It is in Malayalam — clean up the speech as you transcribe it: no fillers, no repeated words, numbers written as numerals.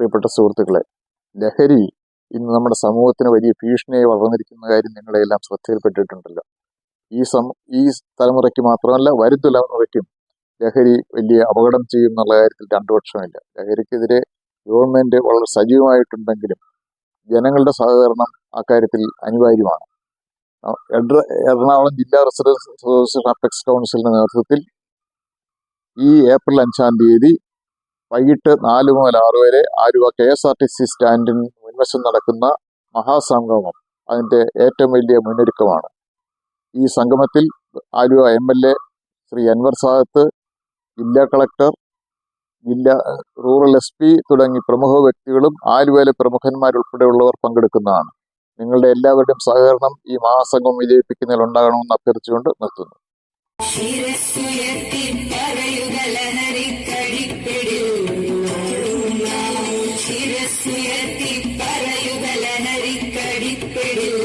പ്രിയപ്പെട്ട സുഹൃത്തുക്കളെ, ലഹരി ഇന്ന് നമ്മുടെ സമൂഹത്തിന് വലിയ ഭീഷണിയായി വളർന്നിരിക്കുന്ന കാര്യം നിങ്ങളെല്ലാം ശ്രദ്ധയിൽപ്പെട്ടിട്ടുണ്ടല്ലോ. ഈ തലമുറയ്ക്ക് മാത്രമല്ല, വരും തലമുറയ്ക്കും ലഹരി വലിയ അപകടം ചെയ്യും എന്നുള്ള കാര്യത്തിൽ രണ്ടു പക്ഷമില്ല. ലഹരിക്കെതിരെ ഗവൺമെന്റ് വളരെ സജീവമായിട്ടുണ്ടെങ്കിലും ജനങ്ങളുടെ സഹകരണം അക്കാര്യത്തിൽ അനിവാര്യമാണ്. എറണാകുളം ജില്ലാ റെസിഡൻസ് അസോസിയേഷൻ അപെക്സ് കൗൺസിലിന്റെ നേതൃത്വത്തിൽ ഈ ഏപ്രിൽ 5-ാം തീയതി വൈകിട്ട് 4 മുതൽ 6 വരെ ആലുവ KSRTC സ്റ്റാൻഡിന് മുൻവശം നടക്കുന്ന മഹാസംഗമം അതിന്റെ ഏറ്റവും വലിയ മുന്നൊരുക്കമാണ്. ഈ സംഗമത്തിൽ ആലുവ MLA ശ്രീ അൻവർ സാദത്ത്, ജില്ലാ കളക്ടർ, ജില്ലാ റൂറൽ SP തുടങ്ങി പ്രമുഖ വ്യക്തികളും ആലുവയിലെ പ്രമുഖന്മാരുൾപ്പെടെയുള്ളവർ പങ്കെടുക്കുന്നതാണ്. നിങ്ങളുടെ എല്ലാവരുടെയും സഹകരണം ഈ മഹാസംഗമം വിജയിപ്പിക്കുന്നതിൽ ഉണ്ടാകണമെന്ന് അഭ്യർത്ഥിച്ചുകൊണ്ട് നിർത്തുന്നു. ശിരസ്സുയർത്തി പറയുക ലഹരിക്കടിപ്പിടിൽ